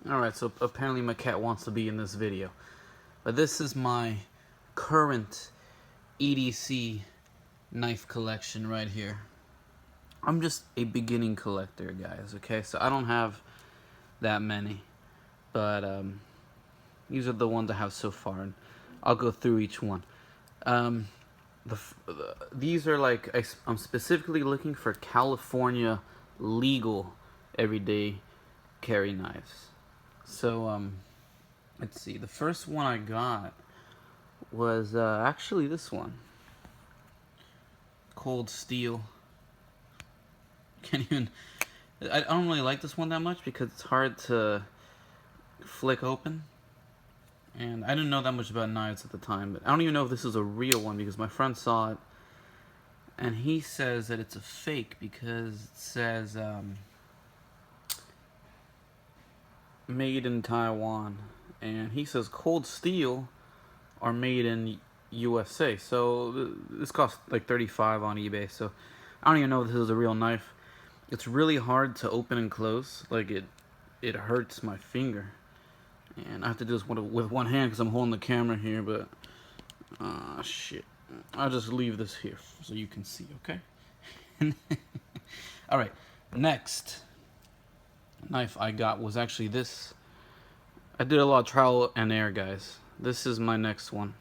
Alright, so apparently my cat wants to be in this video. But this is my current EDC knife collection right here. I'm just a beginning collector, guys, okay? So I don't have that many. But these are the ones I have so far, and I'll go through each one. These are like, I'm specifically looking for California legal everyday carry knives. So, let's see. The first one I got was actually this one. Cold steel. Can't even... I don't really like this one that much because it's hard to flick open. And I didn't know that much about knives at the time, but I don't even know if this is a real one because my friend saw it. And he says that it's a fake because it says made in Taiwan. And he says cold steel are made in USA. So this costs like $35 on eBay. So I don't even know if this is a real knife. It's really hard to open and close. Like it hurts my finger. And I have to do this with one hand because I'm holding the camera here, but shit. I'll just leave this here so you can see, okay? Alright, next knife I got was actually this. I did a lot of trial and error, guys. This is my next one.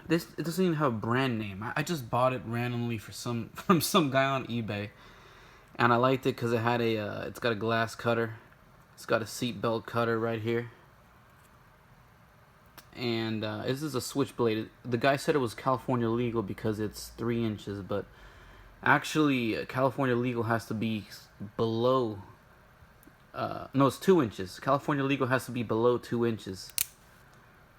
It doesn't even have a brand name. I just bought it randomly from some guy on eBay. And I liked it because it had it's got a glass cutter. It's got a seatbelt cutter right here. And this is a switchblade. The guy said it was California legal because it's 3 inches, but actually California legal has to be below, no, it's 2 inches. California legal has to be below 2 inches.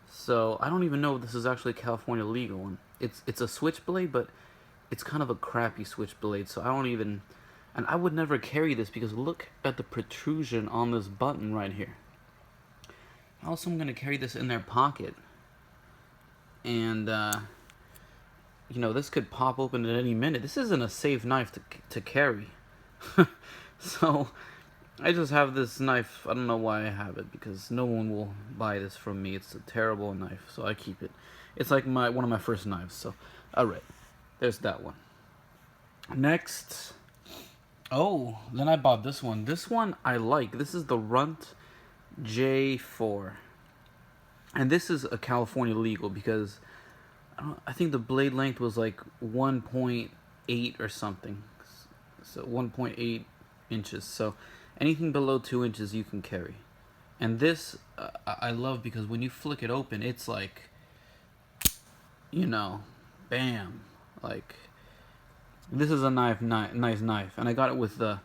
So I don't even know if this is actually California legal one. It's a switchblade, but it's kind of a crappy switchblade, so I don't even... And I would never carry this because look at the protrusion on this button right here. Also, I'm going to carry this in their pocket. And, you know, this could pop open at any minute. This isn't a safe knife to carry. So, I just have this knife. I don't know why I have it, because no one will buy this from me. It's a terrible knife, so I keep it. It's like one of my first knives, so, alright. There's that one. Next... Oh, then I bought this one. This one I like. This is the Runt J4. And this is a California legal because I think the blade length was like 1.8 or something. So 1.8 inches. So anything below 2 inches you can carry. And this I love because when you flick it open, it's like, you know, bam. Like... This is a nice knife, and I got it with the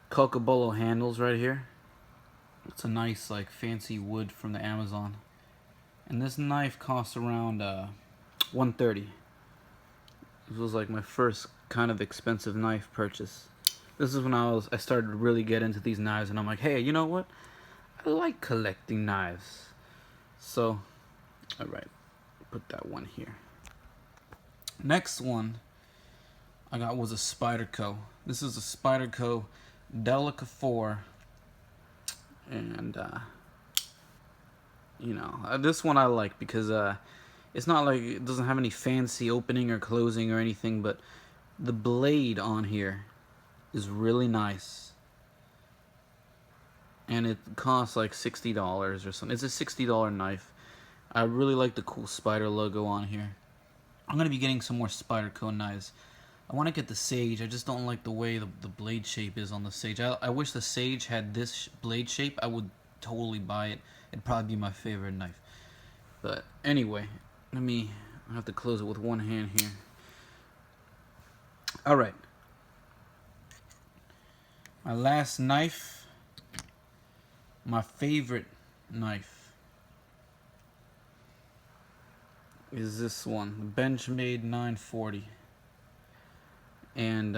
Cocobolo handles right here. It's a nice, like, fancy wood from the Amazon. And this knife costs around $130. This was like my first kind of expensive knife purchase. This is when I started to really get into these knives, and I'm like, hey, you know what? I like collecting knives. So, alright, put that one here. Next one I got was a Spyderco. This is a Spyderco Delica 4. And, you know, this one I like because it's not like it doesn't have any fancy opening or closing or anything, but the blade on here is really nice. And it costs like $60 or something. It's a $60 knife. I really like the cool Spyder logo on here. I'm going to be getting some more Spyderco knives. I want to get the Sage. I just don't like the way the blade shape is on the Sage. I wish the Sage had this blade shape. I would totally buy it. It'd probably be my favorite knife. But anyway, I have to close it with one hand here. Alright. My last knife. My favorite knife is this one. The Benchmade 940. And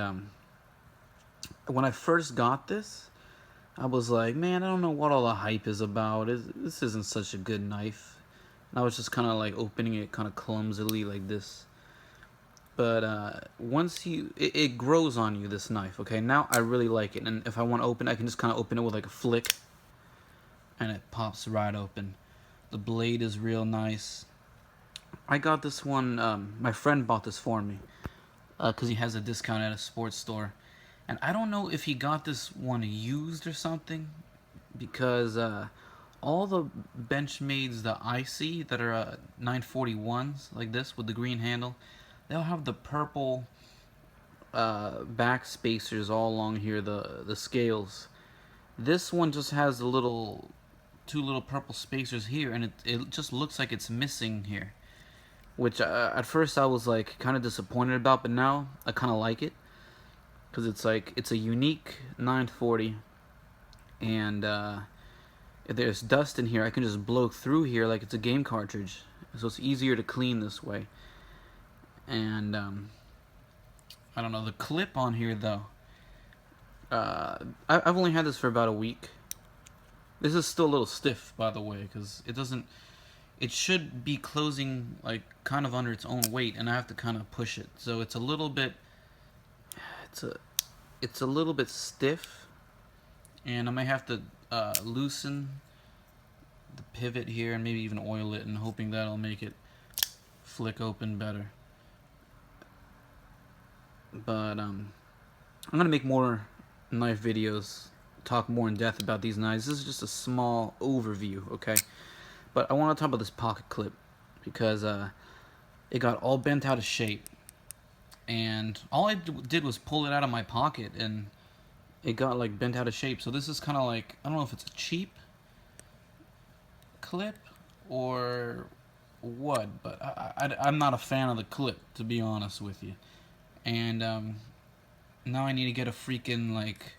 when I first got this, I was like, man, I don't know what all the hype is about. This isn't such a good knife. And I was just kind of like opening it kind of clumsily like this. But once it grows on you, this knife, okay? Now I really like it. And if I want to open it, I can just kind of open it with like a flick. and it pops right open. The blade is real nice. I got this one, my friend bought this for me because he has a discount at a sports store. And I don't know if he got this one used or something, because all the Benchmades that I see that are 941s like this with the green handle, they'll have the purple back spacers all along here, the scales. This one just has two little purple spacers here, and it just looks like it's missing here, which at first I was like kind of disappointed about, but now I kind of like it because it's like it's a unique 940, and if there's dust in here, I can just blow through here like it's a game cartridge, so it's easier to clean this way. And I don't know, the clip on here though, I've only had this for about a week. This is still a little stiff, by the way, because it should be closing like kind of under its own weight, and I have to kind of push it, so it's a little bit stiff, and I may have to loosen the pivot here and maybe even oil it, and hoping that'll make it flick open better. But I'm gonna make more knife videos, talk more in depth about these knives. This is just a small overview, okay? But I want to talk about this pocket clip because it got all bent out of shape, and all I did was pull it out of my pocket, and it got like bent out of shape. So this is kind of like, I don't know if it's a cheap clip or what, but I'm not a fan of the clip, to be honest with you. And now I need to get a freaking like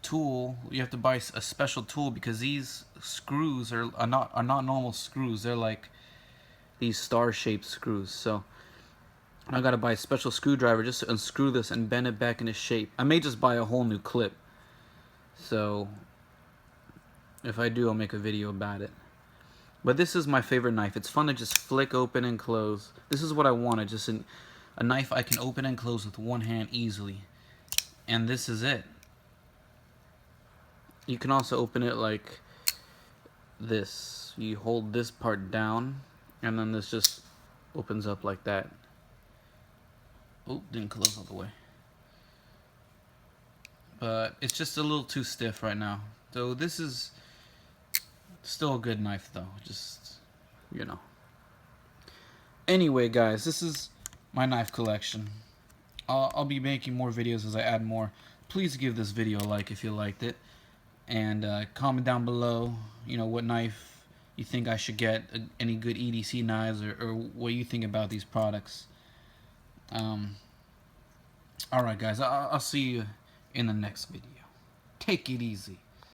tool. You have to buy a special tool because these screws are not normal screws. They're like these star-shaped screws. So I gotta buy a special screwdriver just to unscrew this and bend it back into shape. I may just buy a whole new clip. So if I do, I'll make a video about it. But this is my favorite knife. It's fun to just flick open and close. This is what I wanted, just a knife I can open and close with one hand easily. And this is it. You can also open it like this. You hold this part down, and then this just opens up like that. Oh, didn't close all the way. But it's just a little too stiff right now. So this is still a good knife though, just, you know. Anyway guys, this is my knife collection. I'll be making more videos as I add more. Please give this video a like if you liked it, and comment down below, you know, what knife you think I should get, any good EDC knives, or what you think about these products. Alright guys, I'll see you in the next video. Take it easy.